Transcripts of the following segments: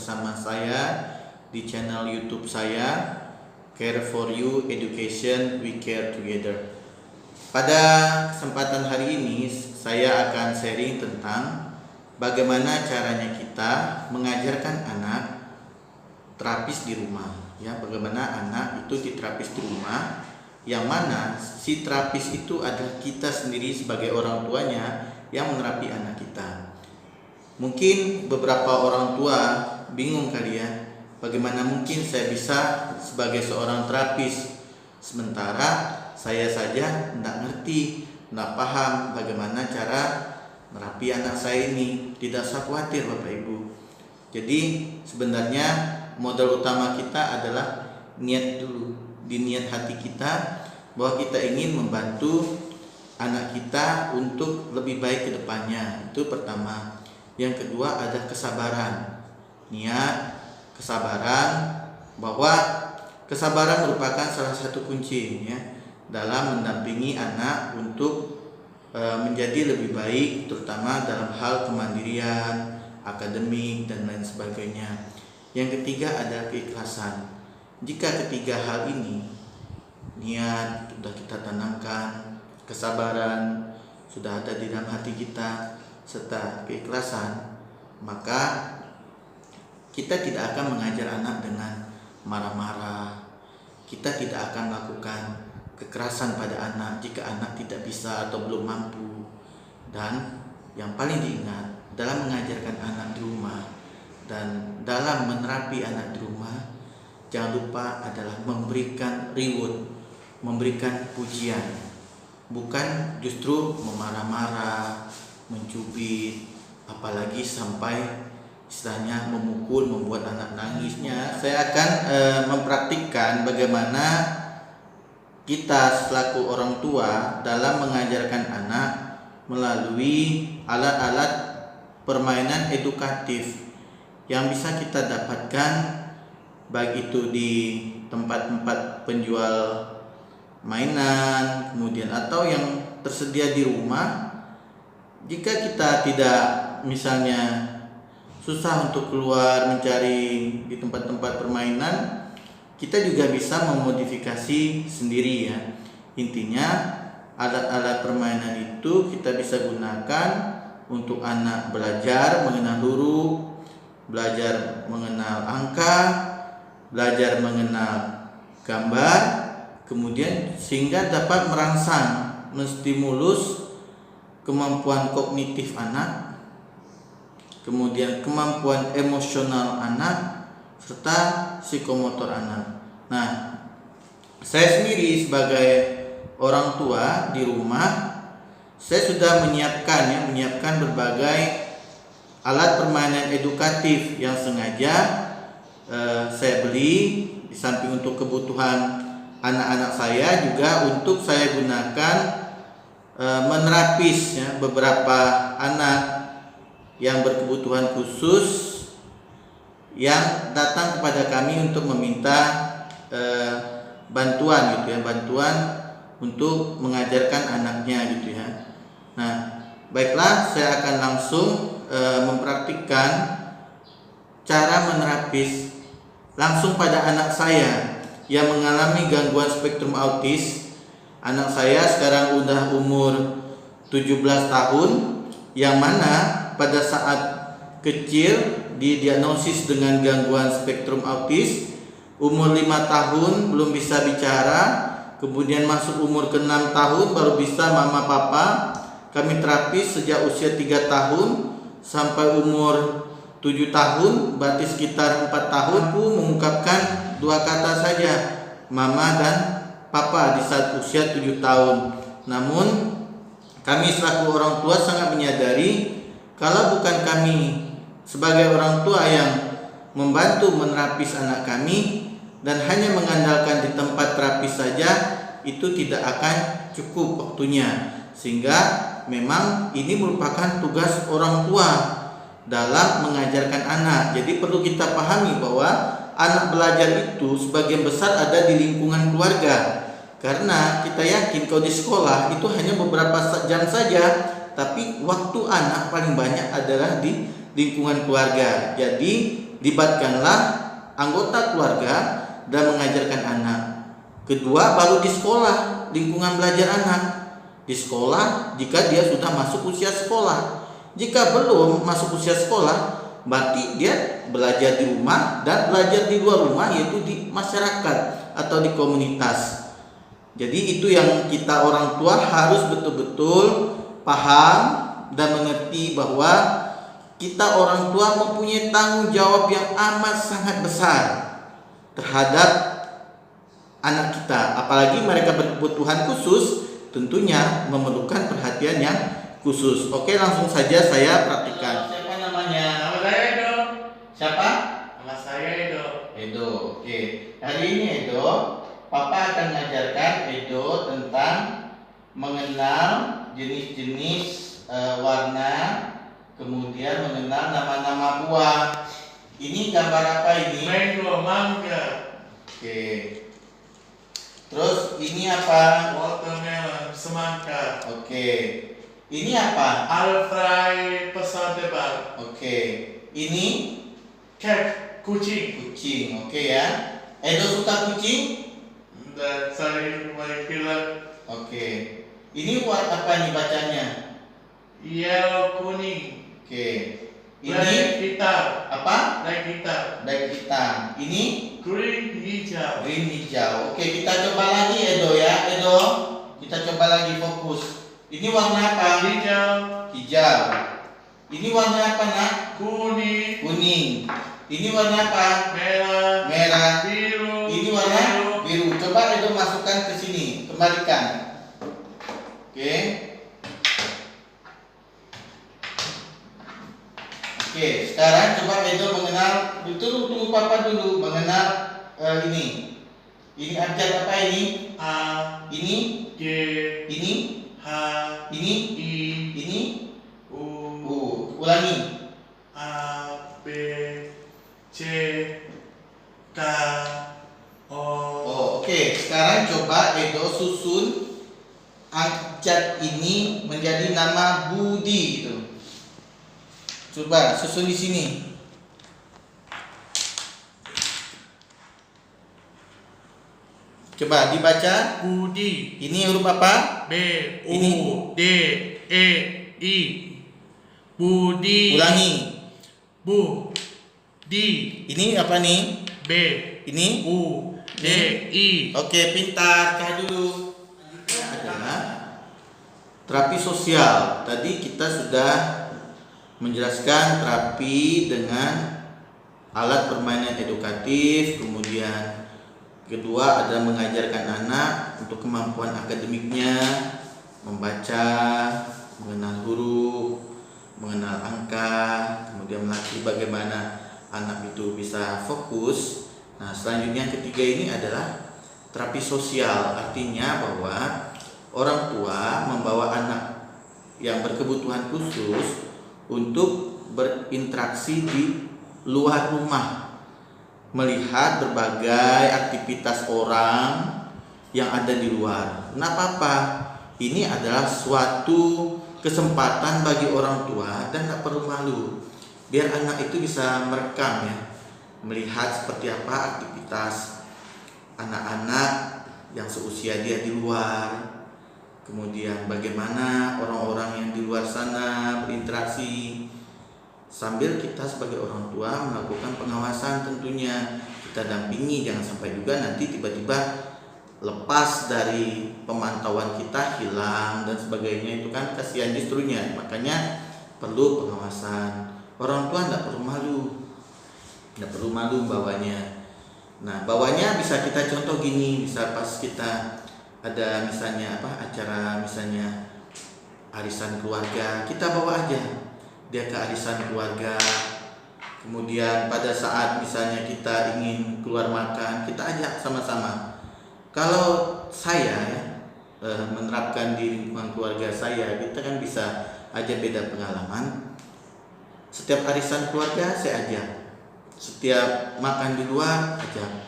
bersama saya di channel YouTube saya, Care for You Education We Care Together. Pada kesempatan hari ini saya akan sharing tentang bagaimana caranya kita mengajarkan anak terapis di rumah. Ya, bagaimana anak itu diterapis di rumah, yang mana si terapis itu adalah kita sendiri sebagai orang tuanya yang menerapi anak kita. Mungkin beberapa orang tua bingung kali ya, bagaimana mungkin saya bisa sebagai seorang terapis, sementara saya saja tidak ngerti, tidak paham bagaimana cara menerapi anak saya ini. Tidak usah khawatir Bapak Ibu. Jadi sebenarnya modal utama kita adalah niat dulu, di niat hati kita bahwa kita ingin membantu anak kita untuk lebih baik ke depannya. Itu pertama. Yang kedua ada kesabaran. Niat, kesabaran, bahwa kesabaran merupakan salah satu kunci ya dalam mendampingi anak untuk menjadi lebih baik, terutama dalam hal kemandirian, akademik dan lain sebagainya. Yang ketiga ada keikhlasan. Jika ketiga hal ini, niat sudah kita tanamkan, kesabaran sudah ada di dalam hati kita, serta keikhlasan, maka kita tidak akan mengajar anak dengan marah-marah. Kita tidak akan melakukan kekerasan pada anak jika anak tidak bisa atau belum mampu. Dan yang paling diingat dalam mengajarkan anak di rumah dan dalam menerapi anak di rumah, jangan lupa adalah memberikan reward, memberikan pujian, bukan justru memarah-marah, mencubit, apalagi sampai istilahnya memukul, membuat anak nangisnya. Saya akan mempraktikkan bagaimana kita selaku orang tua dalam mengajarkan anak melalui alat-alat permainan edukatif yang bisa kita dapatkan, baik itu di tempat-tempat penjual mainan, kemudian atau yang tersedia di rumah. Jika kita tidak misalnya susah untuk keluar mencari di tempat-tempat permainan, kita juga bisa memodifikasi sendiri ya. Intinya alat-alat permainan itu kita bisa gunakan untuk anak belajar mengenal huruf, belajar mengenal angka, belajar mengenal gambar, kemudian sehingga dapat merangsang, menstimulus kemampuan kognitif anak, kemudian kemampuan emosional anak, serta psikomotor anak. Nah, saya sendiri sebagai orang tua di rumah, saya sudah menyiapkan berbagai alat permainan edukatif yang sengaja saya beli, di samping untuk kebutuhan anak-anak saya, juga untuk saya gunakan menerapis ya, beberapa anak yang berkebutuhan khusus yang datang kepada kami untuk meminta bantuan gitu ya, bantuan untuk mengajarkan anaknya gitu ya. Nah, baiklah, saya akan langsung mempraktikkan cara menerapis langsung pada anak saya yang mengalami gangguan spektrum autis. Anak saya sekarang udah umur 17 tahun, yang mana pada saat kecil didiagnosis dengan gangguan spektrum autis. Umur 5 tahun belum bisa bicara, kemudian masuk umur ke 6 tahun baru bisa mama papa. Kami terapis sejak usia 3 tahun sampai umur 7 tahun, berarti sekitar 4 tahun pun mengungkapkan 2 kata saja, mama dan papa, di saat usia 7 tahun. Namun kami selaku orang tua sangat menyadari kalau bukan kami sebagai orang tua yang membantu menerapis anak kami dan hanya mengandalkan di tempat terapis saja, itu tidak akan cukup waktunya. Sehingga memang ini merupakan tugas orang tua dalam mengajarkan anak. Jadi perlu kita pahami bahwa anak belajar itu sebagian besar ada di lingkungan keluarga. Karena kita yakin kalau di sekolah itu hanya beberapa jam saja, tapi waktu anak paling banyak adalah di lingkungan keluarga. Jadi libatkanlah anggota keluarga dan mengajarkan anak. Kedua, baru di sekolah, lingkungan belajar anak. Di sekolah, jika dia sudah masuk usia sekolah. Jika belum masuk usia sekolah, berarti dia belajar di rumah dan belajar di luar rumah, yaitu di masyarakat atau di komunitas. Jadi itu yang kita orang tua harus betul-betul paham dan mengerti bahwa kita orang tua mempunyai tanggung jawab yang amat sangat besar terhadap anak kita, apalagi mereka berkebutuhan khusus, tentunya memerlukan perhatian yang khusus. Oke, langsung saja saya praktikkan. Siapa namanya? Nama saya Edo. Siapa? Nama saya Edo. Edo. Oke. Hari ini Edo, Papa akan mengajarkan Edo tentang mengenal jenis-jenis warna, kemudian mengenal nama-nama buah. Ini gambar apa ini? Mango, mangga. Oke. Terus ini apa? Watermelon, semangka. Oke. Ini apa? Alfray pesawat terbang. Oke. Ini Cat, kucing. kucing. Oke ya. Edo suka kucing? Dan saya mulai film. Oke. Ini warna apa nih bacanya? Yellow, kuning. Oke. Ini Black, hitam. apa? Black, hitam. Black hitam. Ini Green, hijau. green hijau. Oke, kita coba lagi Edo ya. Edo, kita coba lagi fokus. Ini warna apa? Hijau. Hijau. Ini warna apa nak? Kuning. Kuning. Ini warna apa? Merah. Merah. Biru. Ini warna biru. Coba Edo masukkan ke sini, kembalikan. Oke. Oke, sekarang coba Edo mengenal. Tunggu Papa dulu mengenal ini. Ini abjad apa ini? A. Ini, G. ini, H. ini, I. ini. U. Ulangi. A. B. C. K. O. Oh, oke. Sekarang coba Edo susun abjad ini menjadi nama Budi gitu. Coba susun di sini. Coba dibaca. Budi. Ini huruf apa? B. U. Ini. D. E. I. Budi. Ulangi. Bu. Di. Ini apa nih? B. Ini. U. D. I. Oke, pintar. Cah dulu. Selanjutnya adalah terapi sosial. Tadi kita sudah menjelaskan terapi dengan alat permainan edukatif, kemudian kedua adalah mengajarkan anak untuk kemampuan akademiknya, membaca, mengenal huruf, mengenal angka, kemudian melatih bagaimana anak itu bisa fokus. Nah, selanjutnya ketiga ini adalah terapi sosial, artinya bahwa orang tua membawa anak yang berkebutuhan khusus untuk berinteraksi di luar rumah, melihat berbagai aktivitas orang yang ada di luar. Nah, Papa, ini adalah suatu kesempatan bagi orang tua dan tak perlu malu. Biar anak itu bisa merekam ya, melihat seperti apa aktivitas anak-anak yang seusia dia di luar. Kemudian bagaimana orang-orang yang di luar sana berinteraksi, sambil kita sebagai orang tua melakukan pengawasan tentunya. Kita dampingi, jangan sampai juga nanti tiba-tiba lepas dari pemantauan kita, hilang dan sebagainya. Itu kan kasihan justrunya. Makanya perlu pengawasan. Orang tua tidak perlu malu bawanya. Nah, bawanya bisa kita contoh gini, bisa pas kita ada misalnya acara misalnya arisan keluarga, kita bawa aja dia ke arisan keluarga. Kemudian pada saat misalnya kita ingin keluar makan, kita ajak sama-sama. Kalau saya menerapkan di lingkungan keluarga saya, kita kan bisa aja beda pengalaman. Setiap arisan keluarga saya ajak, setiap makan di luar ajak.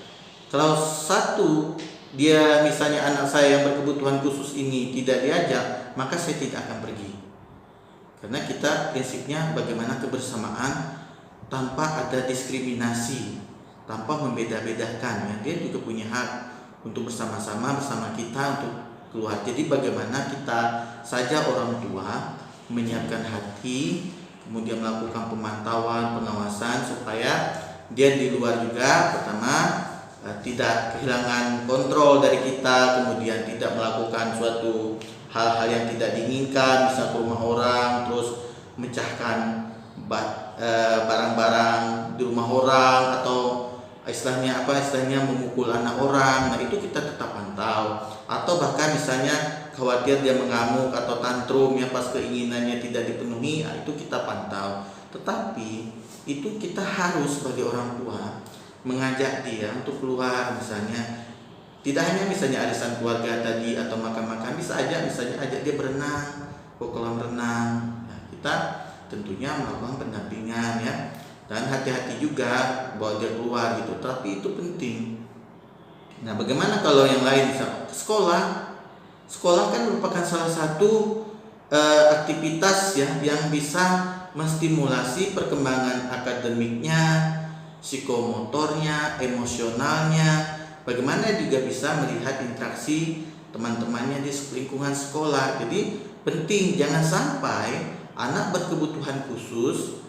Kalau satu dia misalnya anak saya yang berkebutuhan khusus ini tidak diajak, maka saya tidak akan pergi. Karena kita prinsipnya bagaimana kebersamaan tanpa ada diskriminasi, tanpa membeda-bedakan ya. Dia juga punya hak untuk bersama-sama bersama kita untuk keluar. Jadi bagaimana kita saja orang tua menyiapkan hati, kemudian melakukan pemantauan, pengawasan supaya dia di luar juga pertama tidak kehilangan kontrol dari kita, kemudian tidak melakukan suatu hal-hal yang tidak diinginkan, bisa ke rumah orang terus memecahkan barang-barang di rumah orang atau istilahnya memukul anak orang. Nah itu kita tetap pantau, atau bahkan misalnya khawatir dia mengamuk atau tantrum ya pas keinginannya tidak dipenuhi, nah, itu kita pantau. Tetapi itu kita harus sebagai orang tua mengajak dia untuk keluar, misalnya tidak hanya misalnya arisan keluarga tadi atau makan-makan, bisa aja misalnya ajak dia berenang ke kolam renang. Nah, kita tentunya melakukan pendampingan ya, dan hati-hati juga bawa dia keluar gitu, tapi itu penting. Nah bagaimana kalau yang lain, misalnya sekolah kan merupakan salah satu aktivitas ya yang bisa menstimulasi perkembangan akademiknya, psikomotornya, emosionalnya. Bagaimana juga bisa melihat interaksi teman-temannya di lingkungan sekolah. Jadi penting, jangan sampai anak berkebutuhan khusus,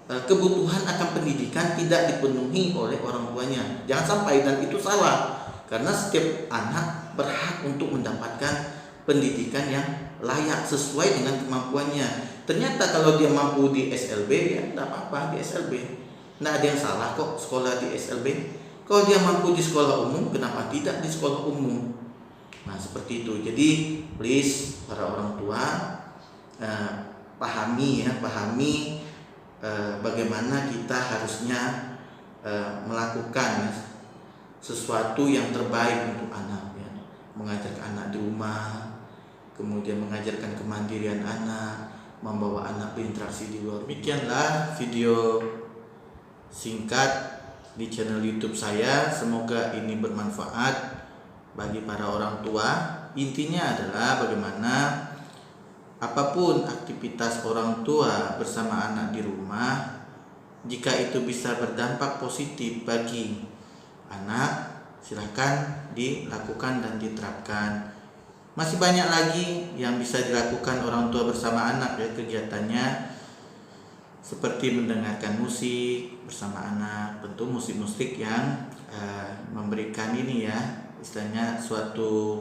kebutuhan akan pendidikan tidak dipenuhi oleh orang tuanya. Jangan sampai, dan itu salah. Karena setiap anak berhak untuk mendapatkan pendidikan yang layak sesuai dengan kemampuannya. Ternyata kalau dia mampu di SLB ya tidak apa-apa di SLB. Tidak ada yang salah kok sekolah di SLB. Kalau dia mampu di sekolah umum, kenapa tidak di sekolah umum? Nah seperti itu. Jadi please para orang tua pahami bagaimana kita harusnya melakukan sesuatu yang terbaik untuk anak ya. Mengajarkan anak di rumah, kemudian mengajarkan kemandirian anak, membawa anak berinteraksi di luar. Demikianlah video singkat di channel YouTube saya. Semoga ini bermanfaat bagi para orang tua. Intinya adalah bagaimana apapun aktivitas orang tua bersama anak di rumah, jika itu bisa berdampak positif bagi anak, silakan dilakukan dan diterapkan. Masih banyak lagi yang bisa dilakukan orang tua bersama anak ya kegiatannya, seperti mendengarkan musik bersama anak, tentu musik-musik yang memberikan ini ya, istilahnya suatu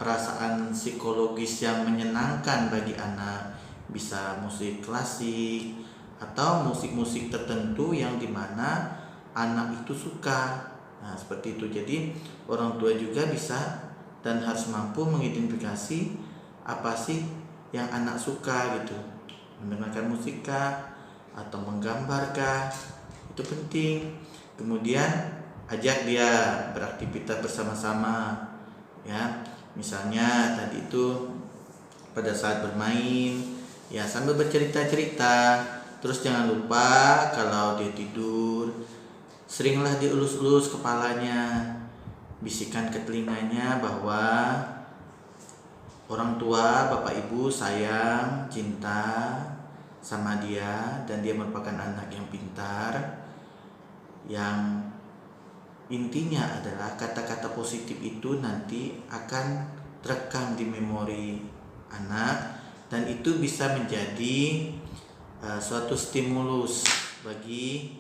perasaan psikologis yang menyenangkan bagi anak. Bisa musik klasik atau musik-musik tertentu yang dimana anak itu suka. Nah seperti itu. Jadi orang tua juga bisa dan harus mampu mengidentifikasi apa sih yang anak suka gitu. Mendengarkan musik kah atau menggambar kah, itu penting. Kemudian ajak dia beraktivitas bersama-sama ya. Misalnya tadi itu pada saat bermain ya sambil bercerita-cerita. Terus jangan lupa kalau dia tidur, seringlah dielus-elus kepalanya, bisikan ke telinganya bahwa orang tua, bapak ibu sayang, cinta sama dia, dan dia merupakan anak yang pintar. Yang intinya adalah kata-kata positif itu nanti akan terekam di memori anak, dan itu bisa menjadi suatu stimulus bagi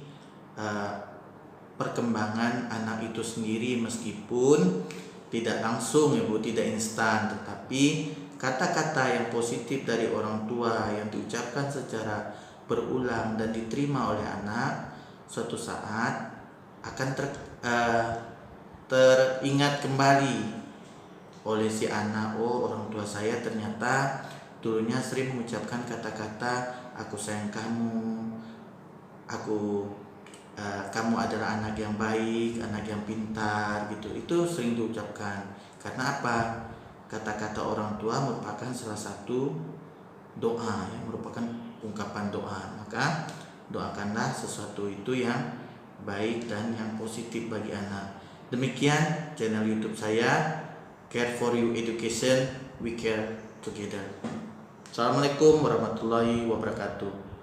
perkembangan anak itu sendiri, meskipun tidak langsung ya Bu, tidak instan, tetapi kata-kata yang positif dari orang tua yang diucapkan secara berulang dan diterima oleh anak, suatu saat akan teringat kembali oleh si anak. Oh, orang tua saya ternyata dulunya sering mengucapkan kata-kata aku sayang kamu, kamu adalah anak yang baik, anak yang pintar gitu. Itu sering diucapkan. Karena apa? Kata-kata orang tua merupakan salah satu doa ya, merupakan ungkapan doa. Maka doakanlah sesuatu itu yang baik dan yang positif bagi anak. Demikian channel YouTube saya, Care for You Education, We Care Together. Assalamualaikum warahmatullahi wabarakatuh.